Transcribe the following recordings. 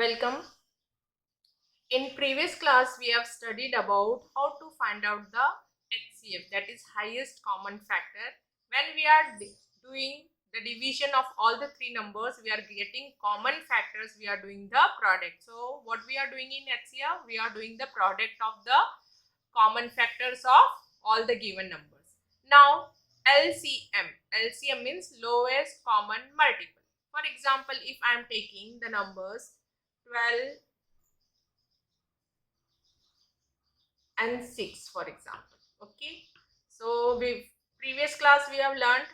Welcome. In previous class, we have studied about how to find out the HCF, that is highest common factor. When we are doing the division of all the three numbers, we are getting common factors, we are doing the product. So what we are doing in HCF, we are doing the product of the common factors of all the given numbers. Now LCM. LCM means lowest common multiple. For example, if I am taking the numbers 12 and 6 for example. Okay, so previous class we have learned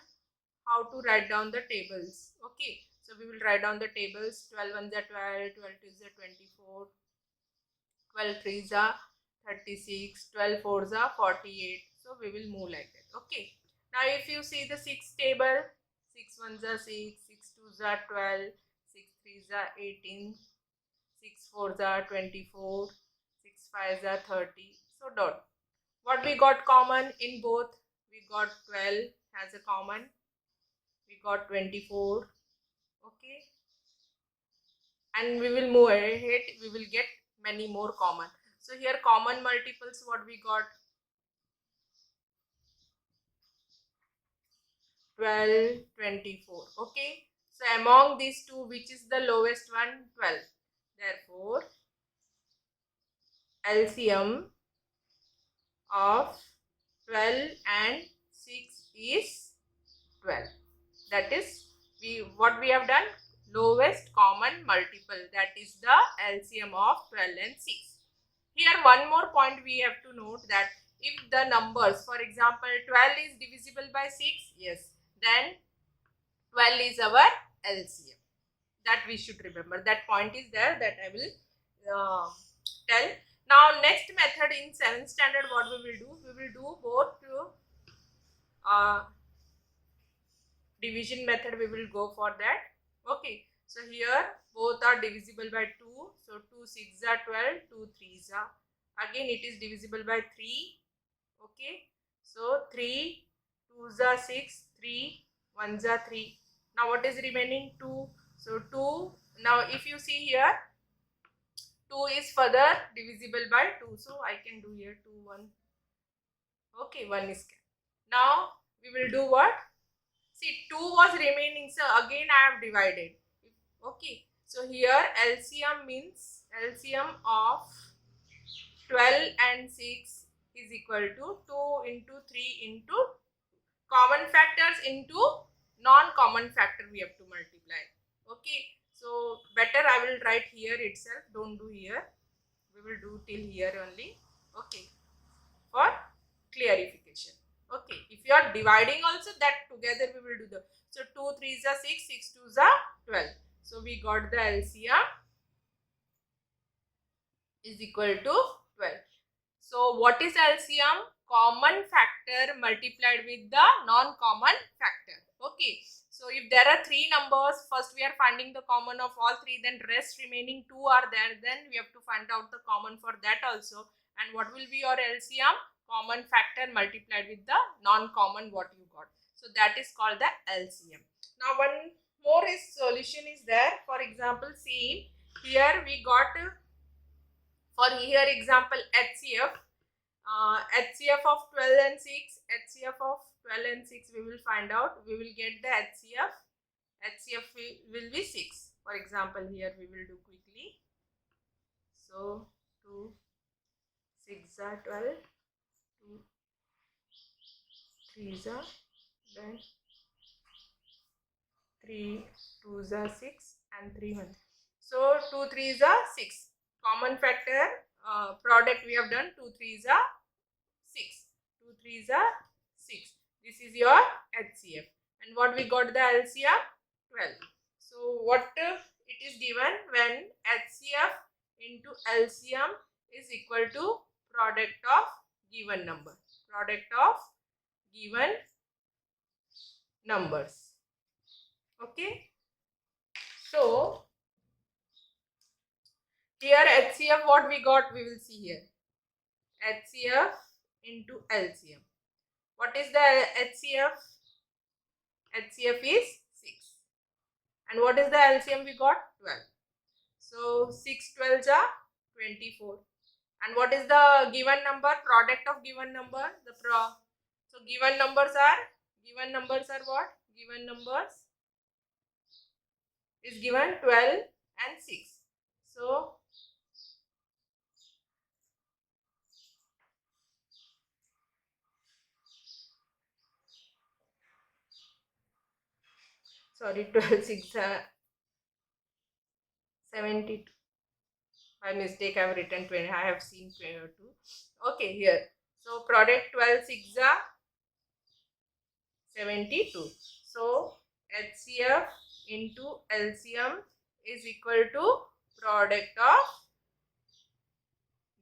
how to write down the tables. Okay, so we will write down the tables. 12 ones are 12, 12 twos are 24, 12 threes are 36, 12 fours are 48. So we will move like that. Okay, now if you see the 6 table, 6 ones are 6, 6 twos are 12, 6 threes are 18, 6 fours are 24, 6 fives are 30. So dot. What we got common in both? We got 12 as a common. We got 24. Okay. And we will move ahead. We will get many more common. So here common multiples, what we got? 12, 24. Okay. So among these two, which is the lowest one? 12. Therefore, LCM of 12 and 6 is 12. That is, what we have done, lowest common multiple, that is the LCM of 12 and 6. Here one more point we have to note, that if the numbers, for example 12 is divisible by 6, yes, then 12 is our LCM. That we should remember. That point is there, that I will tell. Now next method in 7th standard, what we will do, we will do both division method. We will go for that. Okay, so here both are divisible by 2, so 2 6 are 12, 2 3s are, again it is divisible by 3. Okay, so 3 2s are 6, 3 1s are 3. Now what is remaining? 2. So 2, now if you see here, 2 is further divisible by 2, so I can do here 2 1. Okay, 1 is kept. Now we will do what? See, 2 was remaining, so again I have divided. Okay, so here LCM means LCM of 12 and 6 is equal to 2 into 3 into common factors into non-common factor we have to multiply. Okay, so better I will write here itself, don't do here. We will do till here only. Okay, for clarification. Okay, if you are dividing also, that together we will do the, so 2 3s are 6, 6 2s are 12. So we got the LCM is equal to 12. So what is LCM? Common factor multiplied with the non-common factor. Okay, so if there are three numbers, first we are finding the common of all three, then rest remaining two are there, then we have to find out the common for that also. And what will be your LCM? Common factor multiplied with the non-common what you got. So that is called the LCM. Now one more is solution is there. For example, see here we got, for here example HCF, HCF of 12 and 6, HCF of 12 and 6 we will find out. We will get the HCF. HCF will be 6. For example, here we will do quickly. So 2 6 are 12, 2 3s are, then 3 2s are 6 and 3 1. So 2 3s are 6. Common factor product we have done, 2 3s are 6. 2 3s are 6. This is your HCF. And what we got the LCM? 12. So what it is given when HCF into LCM is equal to product of given number. Product of given numbers. Okay. So here HCF what we got, we will see here. HCF into LCM. What is the HCF? HCF is 6. And what is the LCM we got? 12. So 6 12s are 24. And what is the given number? Product of given number. So given numbers are what? Given numbers is given 12 and 6. So sorry, 12 6 72. By mistake I have written 20. I have seen 22. Okay, here. So product 12 6 are 72. So HCF into LCM is equal to product of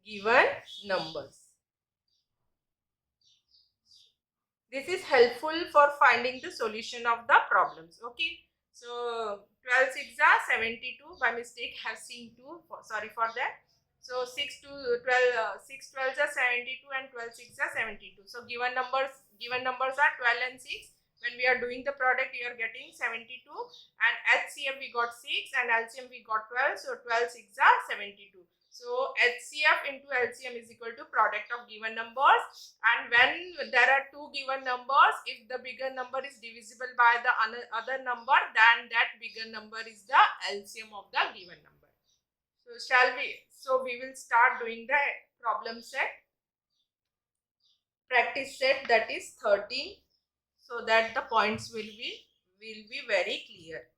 given numbers. This is helpful for finding the solution of the problems. Okay. So 12 6 are 72. By mistake have seen 2. Sorry for that. So 6 to 12 6 12s are 72 and 12 6 are 72. So given numbers are 12 and 6. When we are doing the product, we are getting 72, and HCF we got 6 and LCM we got 12. So 12 6 are 72. So HCF into LCM is equal to product of given numbers. And when there are two given numbers, if the bigger number is divisible by the other number, then that bigger number is the LCM of the given number. So we will start doing the problem set, practice set, that is 13, so that the points will be very clear.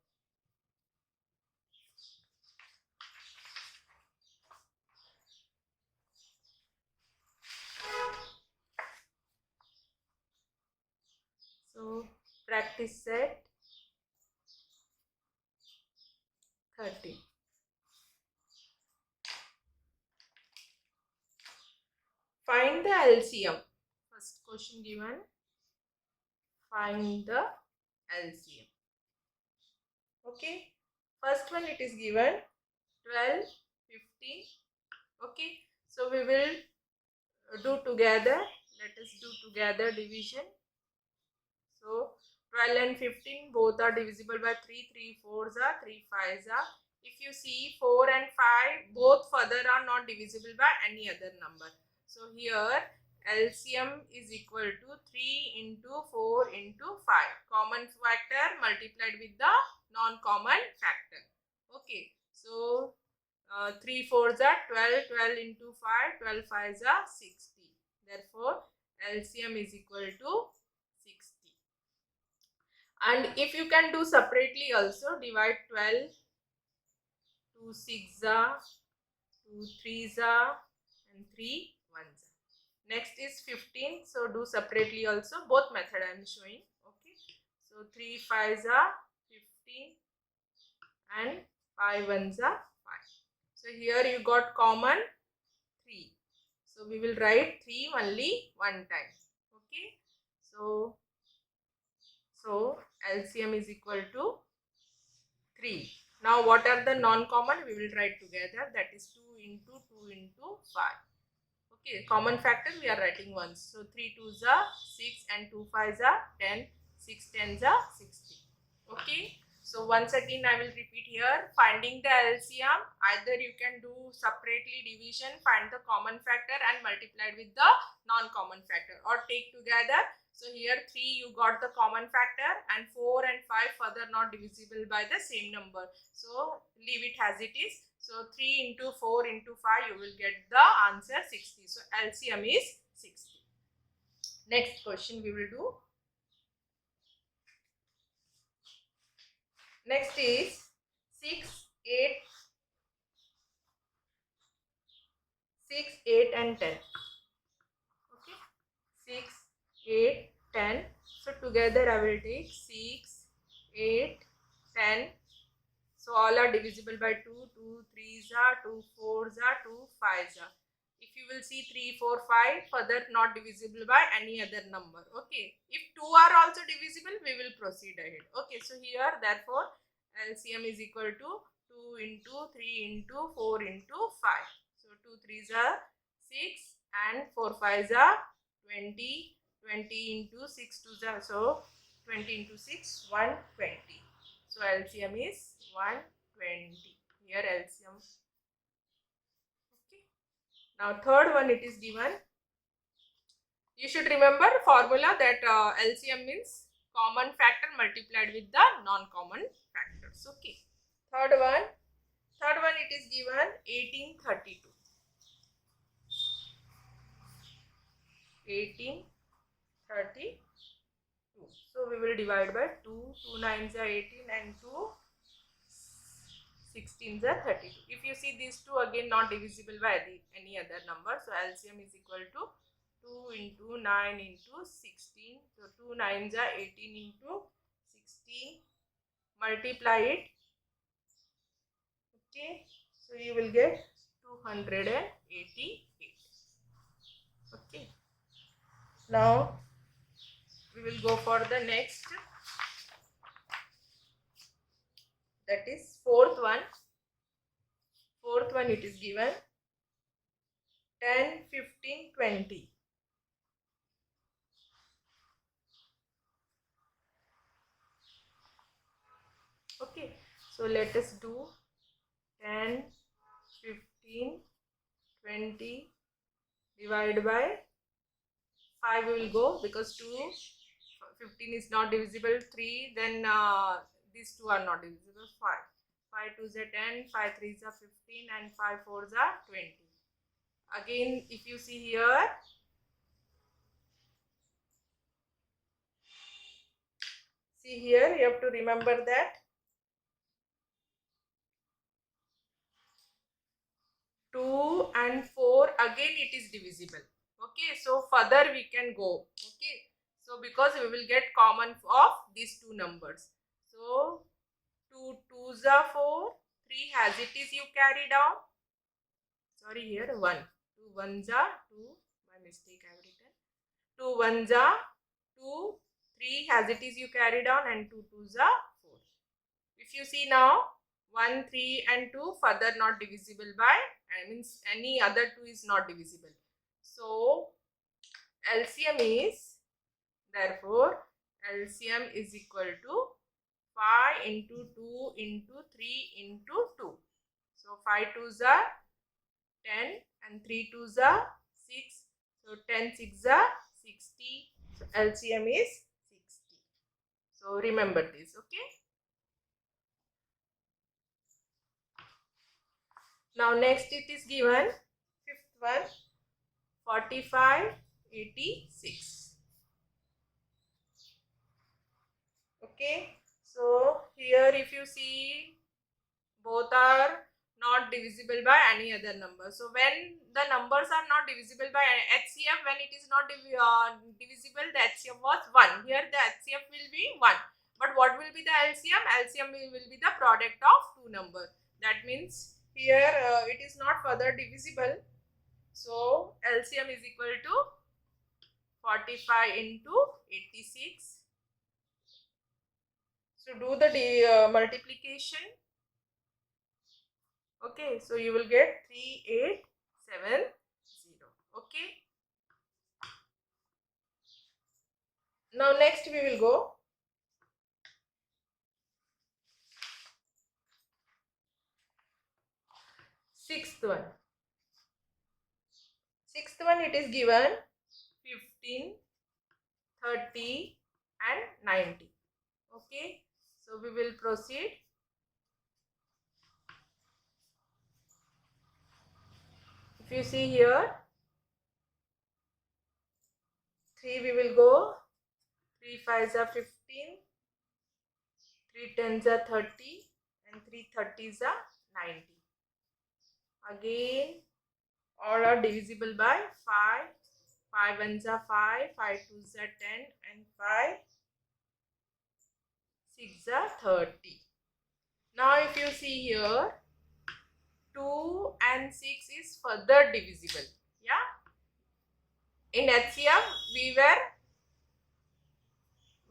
So practice set 13. Find the LCM. First question given. Find the LCM. Okay. First one it is given 12, 15. Okay. So we will do together. Let us do together division. So 12 and 15 both are divisible by 3. 3 4s are, 3 5s are. If you see 4 and 5 both further are not divisible by any other number. So here LCM is equal to 3 into 4 into 5. Common factor multiplied with the non-common factor. Okay. So 3 4s are 12. 12 into 5. 12 5s are 60. Therefore LCM is equal to 60. And if you can do separately also, divide 12, 2 6 are, 2 3s are, and 3 1s are. Next is 15. So do separately also. Both method I am showing. Okay. So 3 5s are 15 and 5 1s are 5. So here you got common 3. So we will write 3 only one time. Okay. So LCM is equal to 3. Now what are the non-common? We will write together. That is 2 into 2 into 5. Okay, common factor we are writing once. So 3 2s are 6 and 2 5s are 10. 6 10s are 60. Okay. So once again I will repeat here. Finding the LCM, either you can do separately division, find the common factor and multiply with the non-common factor, or take together. So here 3 you got the common factor and 4 and 5 further not divisible by the same number. So leave it as it is. So 3 into 4 into 5 you will get the answer 60. So LCM is 60. Next question we will do. Next is 6, 8, and 10. Okay, 6, 8, 10. So together I will take 6, 8, 10. So all are divisible by 2. 2 3s are, 2 4s are, 2 5s are. If you will see 3, 4, 5 further not divisible by any other number. Okay. If 2 are also divisible, we will proceed ahead. Okay. So here therefore LCM is equal to 2 into 3 into 4 into 5. So 2 3s are 6 and 4 5s are 20. 20 into 6 2s are, so 20 into 6 120. So LCM is 120. here LCM. Okay. Now third one it is given. You should remember formula that LCM means common factor multiplied with the non-common factors. Okay. Third one it is given 1832. 1832. So we will divide by 2. 2 9s are 18 and 2 16s are 32. If you see these two again not divisible by any other number. So LCM is equal to 2 into 9 into 16. So 2 9s are 18 into 16. Multiply it. Okay. So you will get 288. Okay. Now we will go for the next. That is fourth one. Fourth one it is given 10, 15, 20. Okay, so let us do 10, 15, 20 divided by 5 we will go because 15 is not divisible, 3 then these two are not divisible, 5. 5 2s are 10, 5 3s are 15 and 5 4s are 20. Again if you see here, you have to remember that 2 and 4 again it is divisible. Okay, so further we can go. Okay, so because we will get common of these two numbers. So 2 2s are 4, 3 as it is you carry down. Sorry, here 1. 2 1s are 2. My mistake I have written. 2 1s are 2. 3 as it is you carry down and 2 2s are 4. If you see now 1, 3 and 2 further not divisible by, means any other 2 is not divisible. So LCM is, therefore LCM is equal to 5 into 2 into 3 into 2. So 5 2s are 10 and 3 2s are 6. So 10 6s are 60. So LCM is 60. So remember this. Okay. Now next it is given fifth one 45 86. Okay, so here if you see both are not divisible by any other number. So when the numbers are not divisible by HCF, when it is not divisible, the HCF was 1. Here the HCF will be 1. But what will be the LCM? LCM will be the product of two numbers. That means here it is not further divisible. So LCM is equal to 45 into 86. So do the multiplication. Okay, so you will get 3870. Okay. Now next we will go sixth one. Sixth one it is given 15, 30 and 90. Okay, so we will proceed. If you see here 3 we will go, 3 5s are 15, 3 10s are 30 and 3 30s are 90. Again all are divisible by 5. 5 1s are 5, 5 2s are 10 and 5 6 are 30. Now if you see here 2 and 6 is further divisible. Yeah. In HCF we were,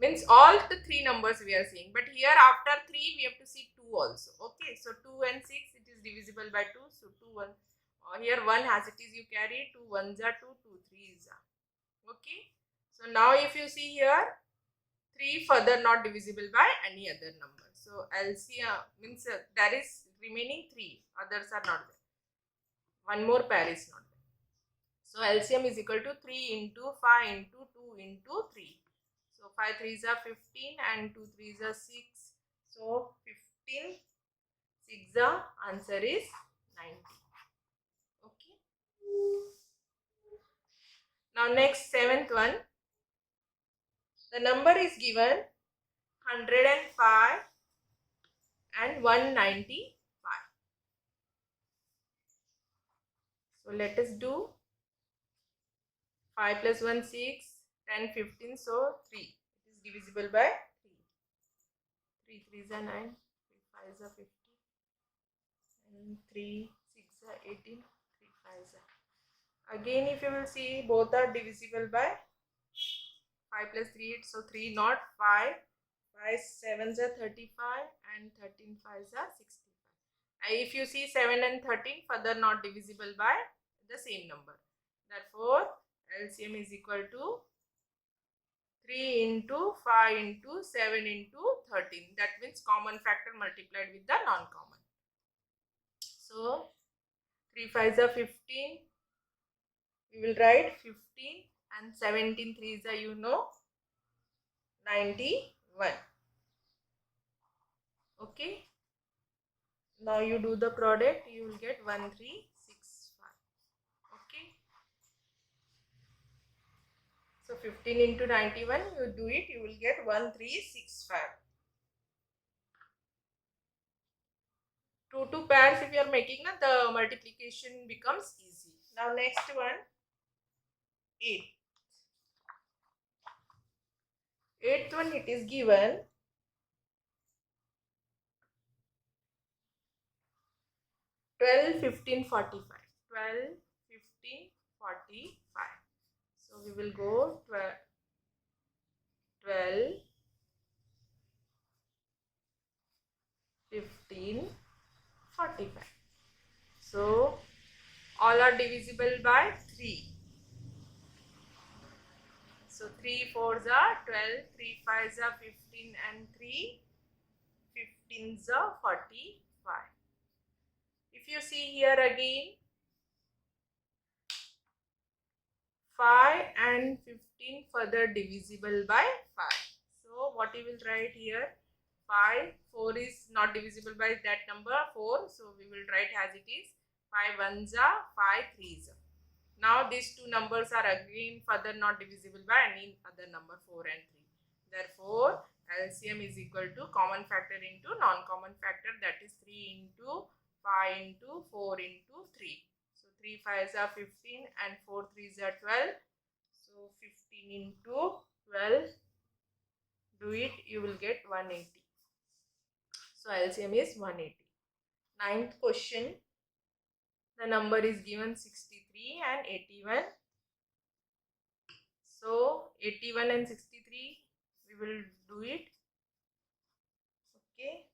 means all the three numbers we are seeing, but here after 3 we have to see 2 also. Okay, so 2 and 6 it is divisible by 2. So 2 1, here 1 as it is you carry, 2 1s are 2, 2 3s are. Okay, so now if you see here 3 further not divisible by any other number. So LCM means there is remaining 3, others are not there. One more pair is not there. So LCM is equal to 3 into 5 into 2 into 3. So 5 3s are 15 and 2 3s are 6. So 15, 6 the answer is 90. Okay. Now next 7th one. The number is given 105 and 195. So let us do 5 plus 1 6, 10 15, so 3. It is divisible by 3. 3 3s are 9, 3 5s are 50 and 3 6 are 18, 3 5s are. Again if you will see, both are divisible by 5 plus 3 8, so 3 not 5, 5 7s are 35 and 13 5s are 65. If you see 7 and 13 further not divisible by the same number. Therefore LCM is equal to 3 into 5 into 7 into 13. That means common factor multiplied with the non-common. So 3 5s are 15. We will write 15 and 17 3s are 91. Okay. Now you do the product, you will get 1365. Okay. So 15 into 91, you do it, you will get 1365. 2 pairs if you are making, the multiplication becomes easy. Now next one, 8. 8th one, it is given 12 15 45. 12 15 45. So we will go 12 15 45. So all are divisible by 3. So 3 4s are 12, 3 5s are 15 and 3 15s are 45. If you see here again, 5 and 15 further divisible by 5. So what you will write here, 5, 4 is not divisible by that number 4. So we will write as it is, 5 1s are 5 3s. Now these two numbers are again further not divisible by any other number 4 and 3. Therefore LCM is equal to common factor into non-common factor, that is 3 into 5 into 4 into 3. So 3 5s are 15 and 4 3s are 12. So 15 into 12, do it, you will get 180. So LCM is 180. 9th question, the number is given 63 and 81. So 81 and 63, we will do it. Okay.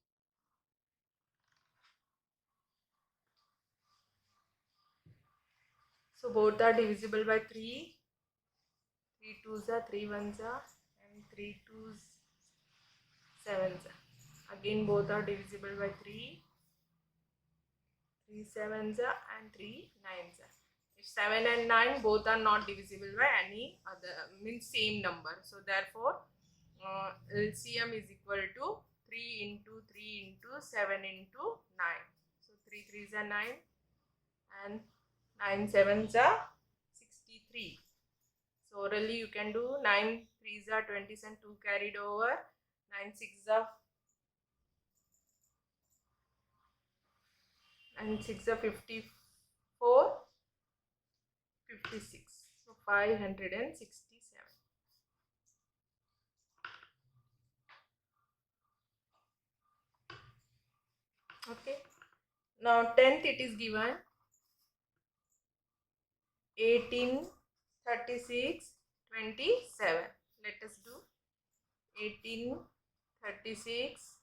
So both are divisible by 3. 3 2s are 3 1s are and 3 2s 7s are. Again both are divisible by 3. 3 7s are and 3 9s are. If 7 and 9 both are not divisible by any other, means same number. So therefore LCM is equal to 3 into 3 into 7 into 9. So 3 3s are 9 and 9 7s are 63. So orally you can do 9 3s are 20s and 2 carried over. 9 6s are 54, 56. So 567. Okay. Now 10th it is given 18 36 27. Let us do 18 36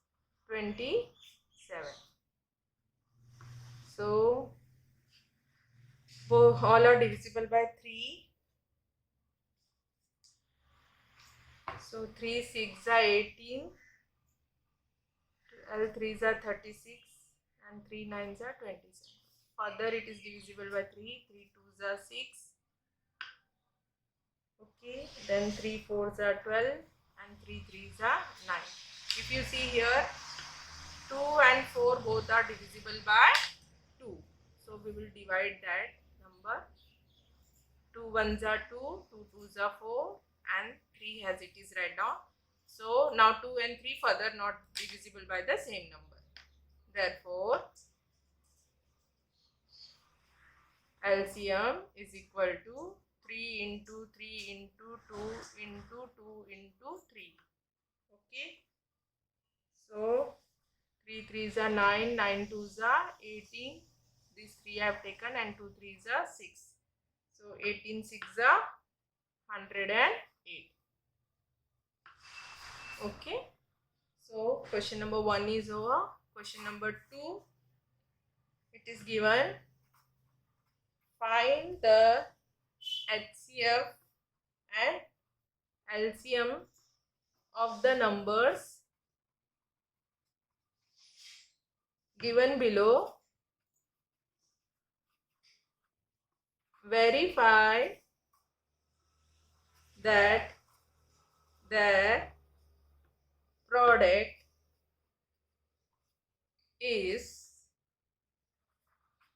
27. So all are divisible by 3. So 3 6 are 18, 12 3s are 36 and 3 9s are 27. Further it is divisible by 3, 3 2s are 6. Okay, then 3 4s are 12 and 3 3s are 9. If you see here, 2 and 4 both are divisible by 2. So we will divide that number. 2 1s are 2, 2 2s are 4 and 3 as it is right now. So now 2 and 3 further not divisible by the same number. Therefore, LCM is equal to 3 into 3 into 2 into 2 into 3. Okay. So 3 3s are 9, 9 2s are 18. These 3 I have taken and 2 3s are 6. So 18 6 are 108. Okay. So question number 1 is over. Question number 2. It is given. Find the HCF and LCM of the numbers given below. Verify that their product is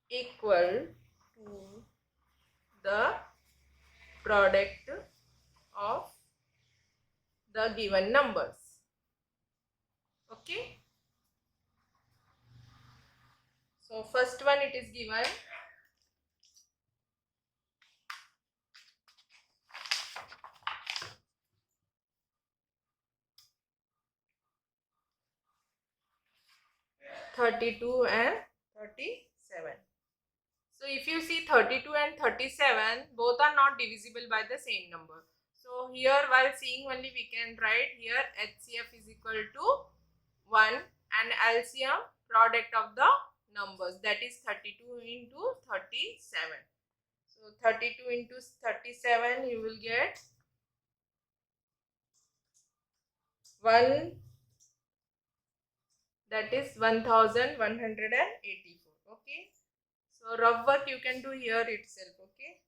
equal to the product of the given numbers. Okay. So first one it is given. (32) and 37. So if you see 32 and 37, both are not divisible by the same number. So here while seeing only we can write here HCF is equal to 1 and LCM product of the numbers, that is 32 into 37. So 32 into 37 you will get 1, that is 1184. Okay. So rough work you can do here itself. Okay.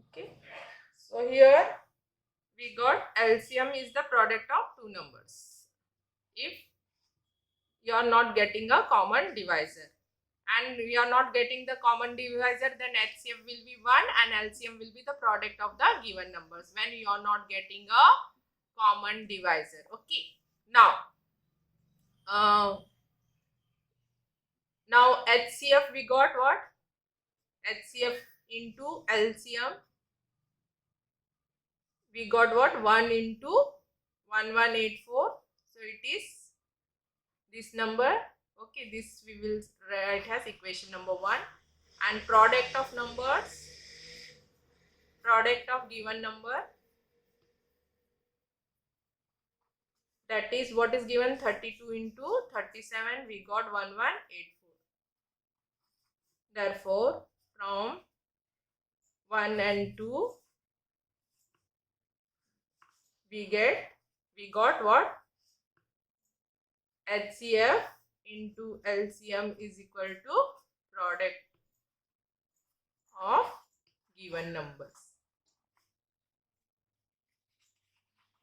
Okay. So here we got LCM is the product of two numbers. If you are not getting a common divisor and we are not getting the common divisor, then HCF will be 1 and LCM will be the product of the given numbers when you are not getting a common divisor. Okay. Now HCF we got what? HCF into LCM we got what? 1 into 1184. So it is this number. Okay, this we will write as equation number 1. And product of numbers, product of given number, that is what is given, 32 into 37, we got 1184. Therefore, from 1 and 2, we got what? HCF into LCM is equal to product of given numbers.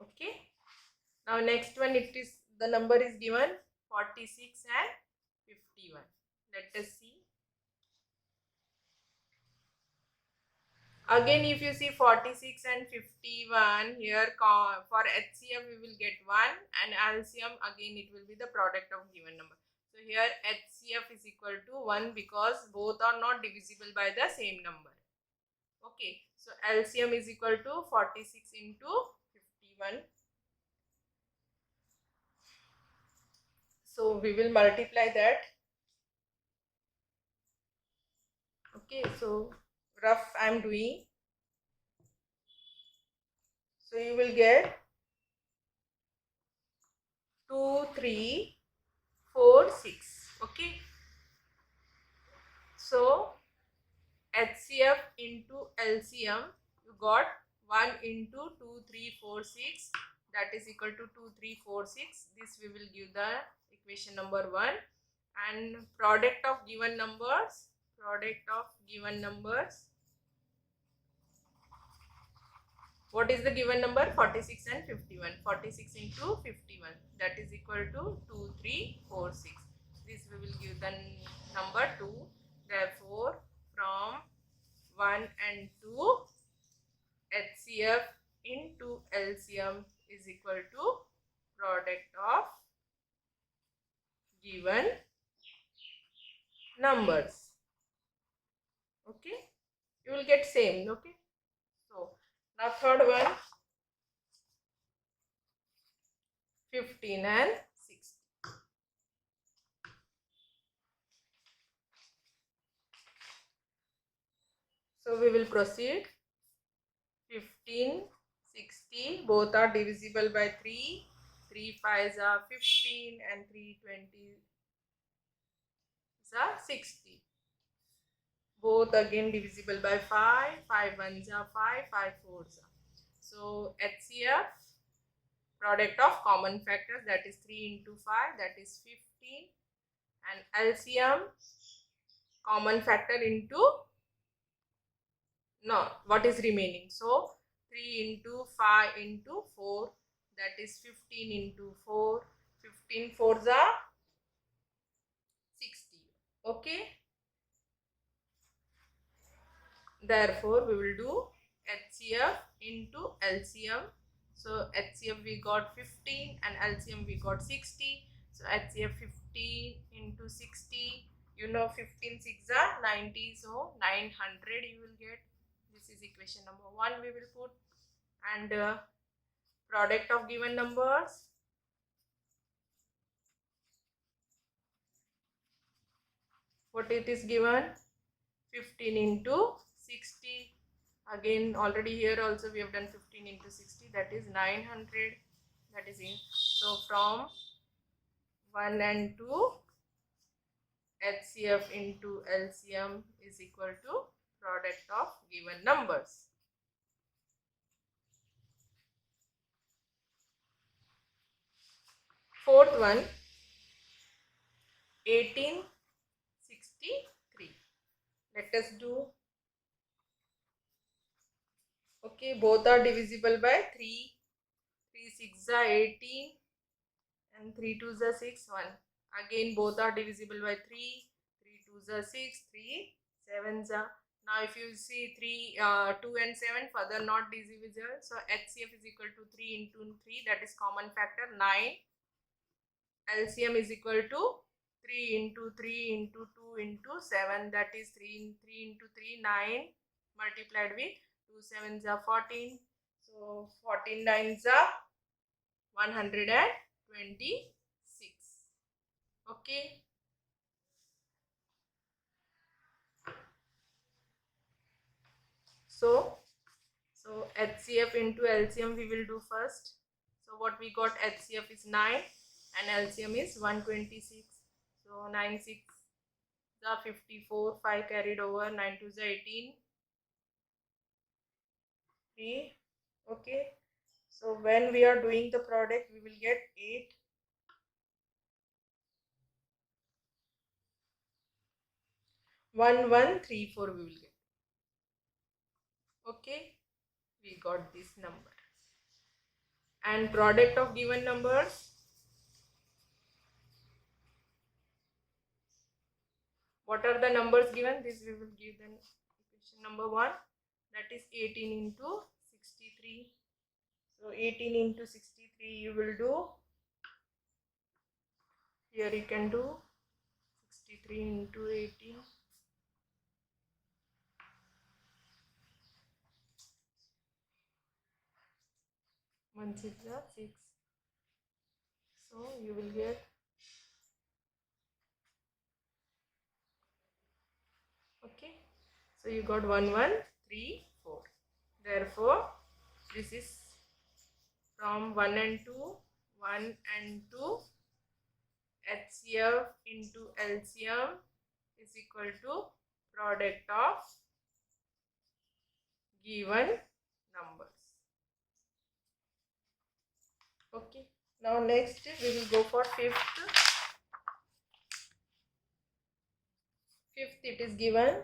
Okay. Now next one, it is the number is given 46 and 51. Let us see. Again, if you see 46 and 51, here for HCF we will get 1 and LCM again it will be the product of given number. So here HCF is equal to 1 because both are not divisible by the same number. Okay, so LCM is equal to 46 into 51. So we will multiply that. Okay, so rough I am doing. So you will get 2 3 4, 6. Okay. So HCF into LCM, you got 1 into 2, 3, 4, 6, that is equal to 2, 3, 4, 6. This we will give the equation number 1. And product of given numbers, what is the given number? 46 and 51. 46 into 51, that is equal to 2, 3, 4, 6. This we will give the number 2. Therefore, from 1 and 2, HCF into LCM is equal to product of given numbers. Okay, you will get same. Okay, so now third one, 15 and 60. So we will proceed. 15, 60, both are divisible by 3. 3 5s are 15 and 3 20s are 60. Both again divisible by 5. 5 1s are 5, 5 4s are. So HCF, product of common factors, that is 3 into 5, that is 15. And LCM, common factor into, no, what is remaining. So 3 into 5 into 4, that is 15 into 4. 15 4s are 60. Okay. Therefore, we will do HCF into LCM. So HCF we got 15 and LCM we got 60. So HCF 15 into 60. You know 15 6 are 90. So 900 you will get. This is equation number 1 we will put. And product of given numbers. What it is given? 15 into 60. Again, already here also we have done 15 into 60, that is 900. That is in. So from 1 and 2, HCF into LCM is equal to product of given numbers. Fourth one, 1863. Let us do. Okay, both are divisible by 3. 3 6 are 18 and 3 2s are 6, 1. Again, both are divisible by 3. 3 2s are 6, 3 7s are. Now, if you see 2 and 7 further not divisible, so HCF is equal to 3 into 3, that is common factor 9. LCM is equal to 3 into 3 into 2 into 7, that is 3 into 3, 9 multiplied with 2 7s are 14. So 14 9s are 126. Okay. So HCF into LCM we will do first. So what we got, HCF is 9 and LCM is 126. So 9 6 are 54, 5 carried over, 9 2 is 18. 3. Okay. So when we are doing the product, we will get 8. 1134 we will get. Okay. We got this number. And product of given numbers. What are the numbers given? This we will give then equation number 1. That is 18 into 63. So 18 into 63 you will do. Here you can do 63 into 18. 1 6 are 6. So you will get. Okay. So you got 1134. Therefore, this is from 1 and 2, 1 and 2, HCF into LCM is equal to product of given numbers. Okay. Now next we will go for fifth. Fifth, it is given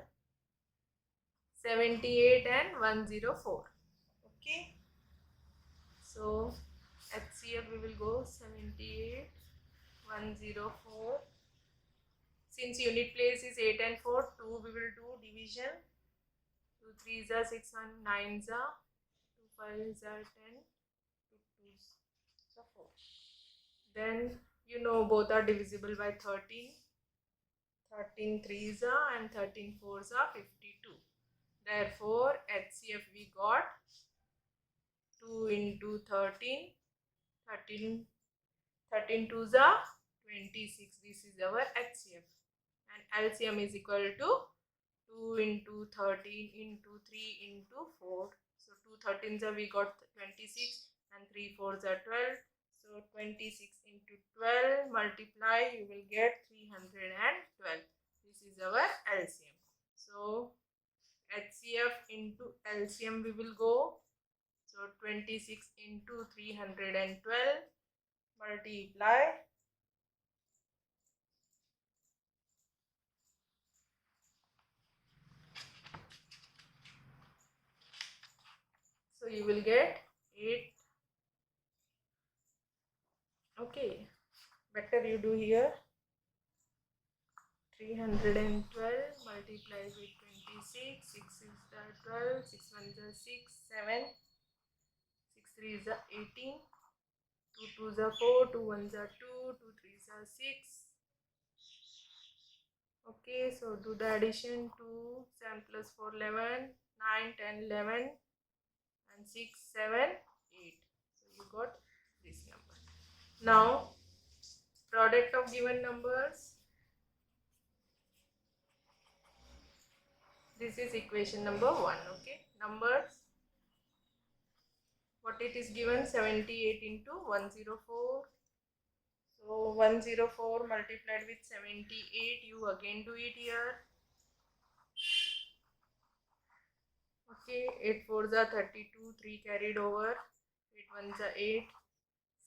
78 and 104. Okay. So HCF we will go 78, 104. Since unit place is 8 and 4, 2 we will do division. 2 3s are 6, 1 9s are 2 5s are 10, 2 2s are 4. Then you know both are divisible by 13. 13 3s are and 13 4s are 52. Therefore HCF we got 2 into 13. 13 2s are 26. This is our HCF. And LCM is equal to 2 into 13 into 3 into 4. So 2 13s are we got 26 and 3 4s are 12. So 26 into 12 multiply, you will get 312. This is our LCM. So HCF into LCM we will go. So 26 into 312 multiply. So you will get 8. Okay, better you do here. 312 multiplied with 26. 6 is the 12. 6 1 is the 6. 7. 6 3 is the 18. 2 2 is the 4. 2 1 is the 2. 2 3 is the 6. Okay, so do the addition. 2 7 plus 4 11. 9 10 11 and 6 7 8. So you got this number. Now product of given numbers. This is equation number 1. Okay, numbers, what it is given, 78 into 104. So 104 multiplied with 78, you again do it here. Okay, 8 4s are 32, 3 carried over, 8 1s are 8,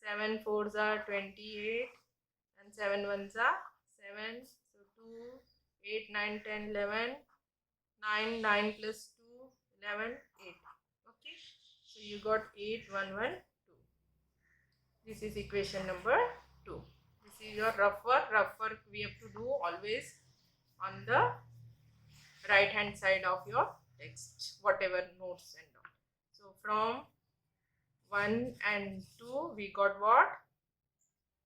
7 4s are 28 and 7 1s are 7. So 2, 8, 9, 10, 11, 9, 9 plus 2, 11, 8. Okay, so you got 8 1 1 2. This is equation number 2. This is your rough work. Rough work we have to do always on the right hand side of your text, whatever notes and all. So from 1 and 2 we got what?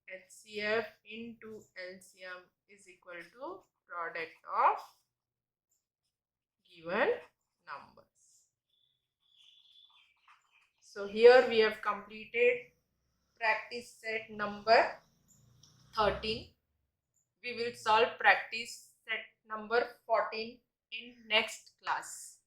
HCF into LCM is equal to product of given numbers. So here we have completed practice set number 13. We will solve practice set number 14 in next class.